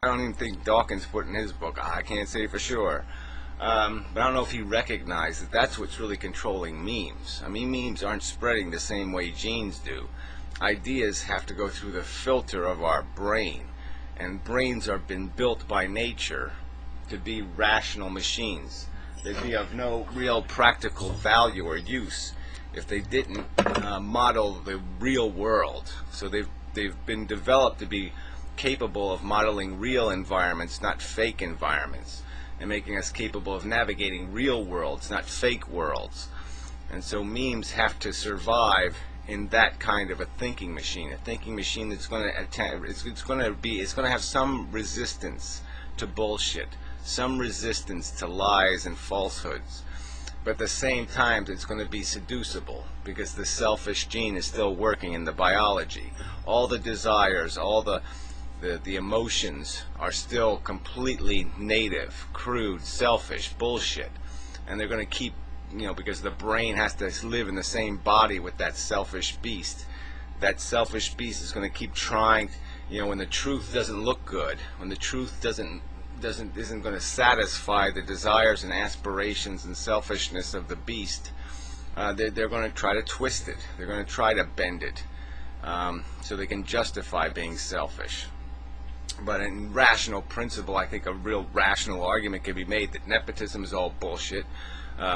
I don't even think Dawkins put in his book. I can't say for sure. But I don't know if he recognized that that's what's really controlling memes. I mean, memes aren't spreading the same way genes do. Ideas have to go through the filter of our brain, and brains are been built by nature to be rational machines. They'd be of no real practical value or use if they didn't model the real world. So they've been developed to be capable of modeling real environments, not fake environments, and making us capable of navigating real worlds, not fake worlds. And so memes have to survive in that kind of a thinking machine that's going to it's going to have some resistance to bullshit, some resistance to lies and falsehoods, but at the same time it's going to be seducible because the selfish gene is still working in the biology. All the desires, all the emotions are still completely native, crude, selfish bullshit, and they're going to keep, because the brain has to live in the same body with that selfish beast. That selfish beast is going to keep trying, when the truth doesn't look good, when the truth isn't going to satisfy the desires and aspirations and selfishness of the beast, they're going to try to twist it. They're going to try to bend it, so they can justify being selfish. But in rational principle, I think a real rational argument can be made that nepotism is all bullshit.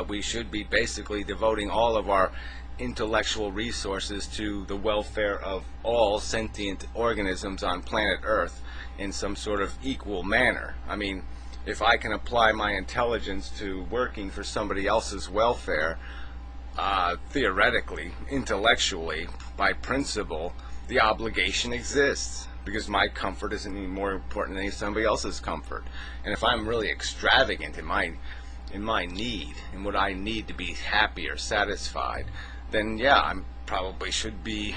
We should be basically devoting all of our intellectual resources to the welfare of all sentient organisms on planet Earth in some sort of equal manner. I mean, if I can apply my intelligence to working for somebody else's welfare, theoretically, intellectually, by principle, the obligation exists, because my comfort isn't any more important than somebody else's comfort. And if I'm really extravagant in my need, in what I need to be happy or satisfied, then yeah, I probably should be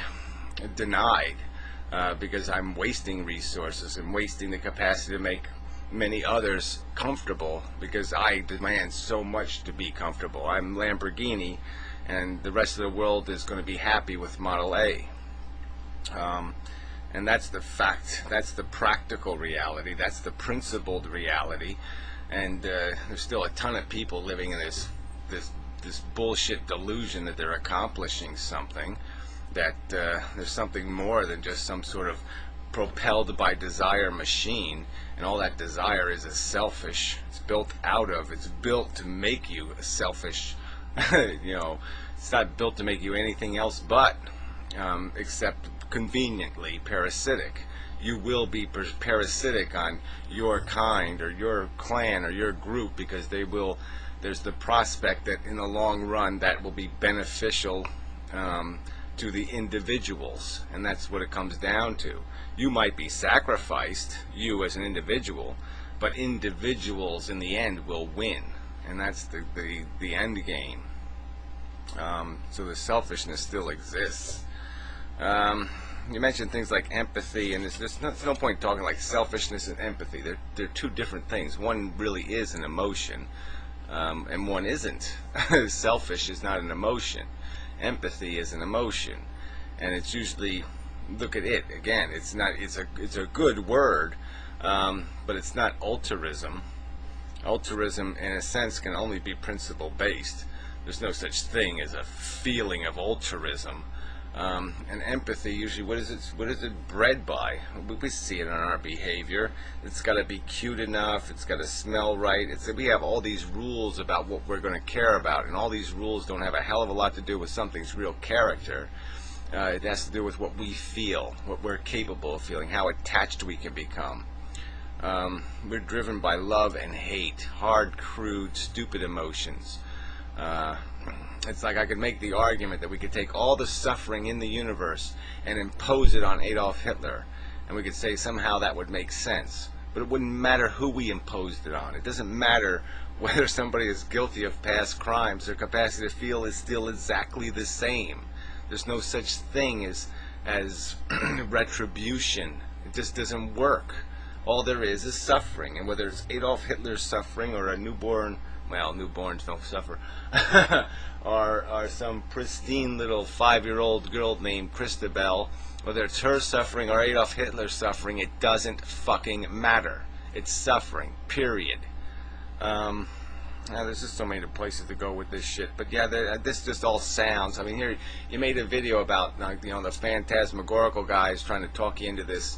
denied, because I'm wasting resources and wasting the capacity to make many others comfortable, because I demand so much to be comfortable. I'm Lamborghini, and the rest of the world is going to be happy with Model A. And that's the fact. That's the practical reality. That's the principled reality. And there's still a ton of people living in this bullshit delusion that they're accomplishing something, that there's something more than just some sort of propelled by desire machine, and all that desire is a selfish. It's built to make you a selfish. It's not built to make you anything else but, except conveniently parasitic. You will be parasitic on your kind or your clan or your group, because there's the prospect that in the long run that will be beneficial to the individuals, and that's what it comes down to. You might be sacrificed, you as an individual, but individuals in the end will win, and that's the end game. So the selfishness still exists. You mentioned things like empathy, and there's no point talking like selfishness and empathy. They're two different things. One really is an emotion, and one isn't. Selfish is not an emotion. Empathy is an emotion, and it's usually, look at it again. It's a good word, but it's not altruism. Altruism, in a sense, can only be principle based. There's no such thing as a feeling of altruism. And empathy, usually, what is it bred by? We see it in our behavior. It's got to be cute enough. It's got to smell right. We have all these rules about what we're going to care about, and all these rules don't have a hell of a lot to do with something's real character. It has to do with what we feel, what we're capable of feeling, how attached we can become. We're driven by love and hate, hard, crude, stupid emotions. It's like I could make the argument that we could take all the suffering in the universe and impose it on Adolf Hitler, and we could say somehow that would make sense. But it wouldn't matter who we imposed it on. It doesn't matter whether somebody is guilty of past crimes. Their capacity to feel is still exactly the same. There's no such thing as retribution. It just doesn't work. All there is suffering, and whether it's Adolf Hitler's suffering or a newborn, well, newborns don't suffer, or some pristine little 5-year-old girl named Christabel Whether it's her suffering or Adolf Hitler's suffering, it doesn't fucking matter. It's suffering, period. Now, there's just so many places to go with this shit. But yeah, this just all sounds. I mean, here you made a video about the phantasmagorical guys trying to talk you into this,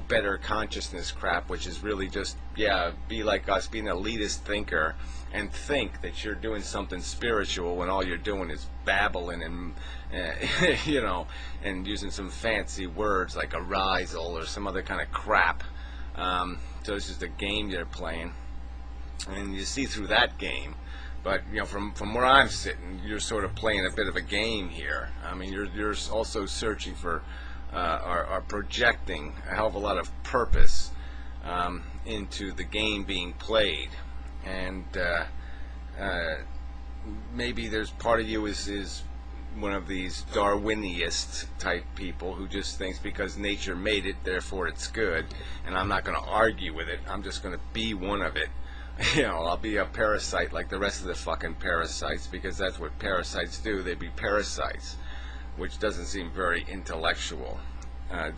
better consciousness crap, which is really just be like us, be an elitist thinker, and think that you're doing something spiritual when all you're doing is babbling and and using some fancy words like arisal or some other kind of crap. So it's just a game you're playing. And you see through that game, but from where I'm sitting, you're sort of playing a bit of a game here. I mean, you're also searching for, or projecting a hell of a lot of purpose into the game being played, and maybe there's part of you is one of these Darwiniist type people who just thinks because nature made it, therefore it's good, and I'm not going to argue with it. I'm just going to be one of it. I'll be a parasite like the rest of the fucking parasites, because that's what parasites do. They be parasites, which doesn't seem very intellectual. I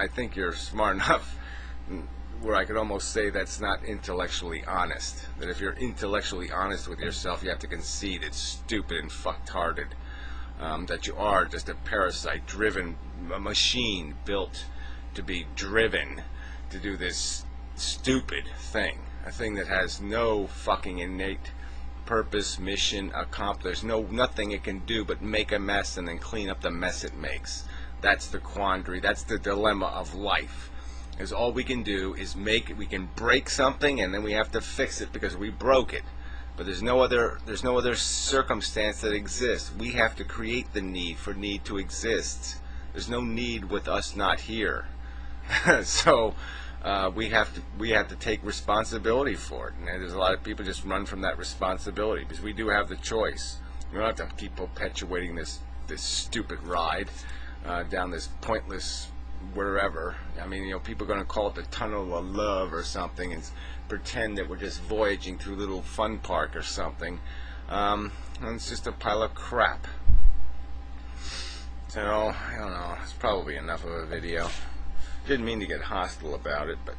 think you're smart enough where I could almost say that's not intellectually honest. That if you're intellectually honest with yourself, you have to concede it's stupid and fucked-hearted. That you are just a parasite, driven, a machine built to be driven to do this stupid thing. A thing that has no fucking innate purpose, mission, accomplished, nothing it can do but make a mess and then clean up the mess it makes. That's the quandary, that's the dilemma of life. Is all we can do is we can break something and then we have to fix it because we broke it. But there's no other circumstance that exists. We have to create the need for need to exist. There's no need with us not here. So we have to take responsibility for it, and there's a lot of people just run from that responsibility because we do have the choice. We don't have to keep perpetuating this stupid ride down this pointless wherever. I mean, people are going to call it the tunnel of love or something and pretend that we're just voyaging through a little fun park or something. And it's just a pile of crap. So I don't know. It's probably enough of a video. Didn't mean to get hostile about it, but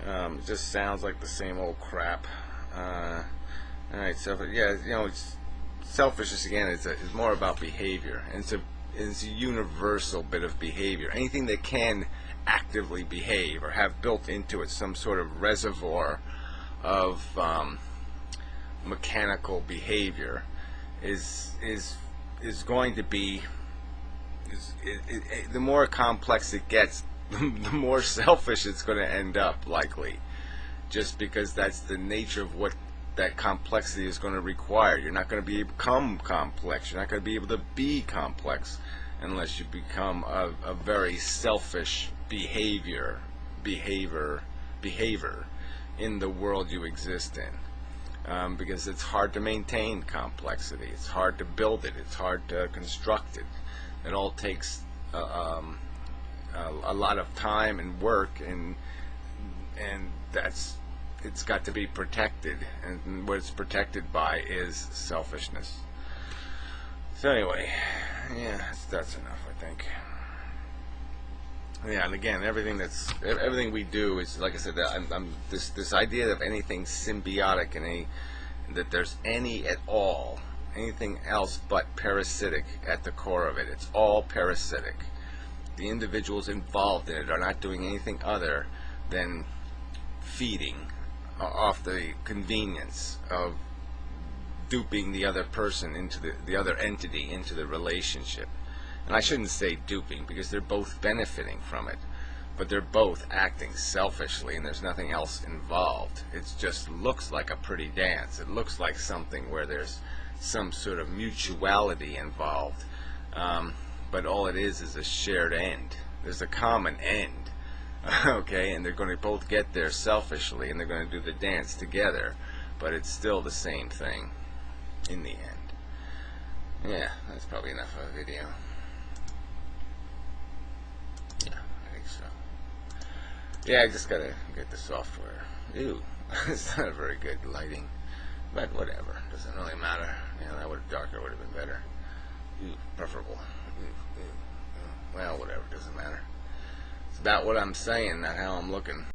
it just sounds like the same old crap. Alright, so it's selfishness again is more about behavior, and it's a universal bit of behavior. Anything that can actively behave or have built into it some sort of reservoir of mechanical behavior is going to be. The more complex it gets, the more selfish it's going to end up, likely. Just because that's the nature of what that complexity is going to require. You're not going to become complex. You're not going to be able to be complex unless you become a very selfish behavior in the world you exist in. Because it's hard to maintain complexity. It's hard to build it. It's hard to construct it. It all takes a lot of time and work, and it's got to be protected, and what it's protected by is selfishness. So anyway, that's enough, I think. Yeah, and again, everything we do is, like I said, this idea of anything symbiotic and that there's any at all. Anything else but parasitic at the core of it. It's all parasitic. The individuals involved in it are not doing anything other than feeding off the convenience of duping the other person into the other entity into the relationship. And I shouldn't say duping because they're both benefiting from it, but they're both acting selfishly and there's nothing else involved. It just looks like a pretty dance. It looks like something where there's some sort of mutuality involved, but all it is a shared end. There's a common end, okay, and they're going to both get there selfishly and they're going to do the dance together, but it's still the same thing in the end. Yeah, that's probably enough of a video. Yeah, I think so. Yeah, I just gotta get the software. Ew, it's not very good lighting. But whatever, doesn't really matter. That darker would have been better. Preferable. well, whatever, doesn't matter. It's about what I'm saying, not how I'm looking.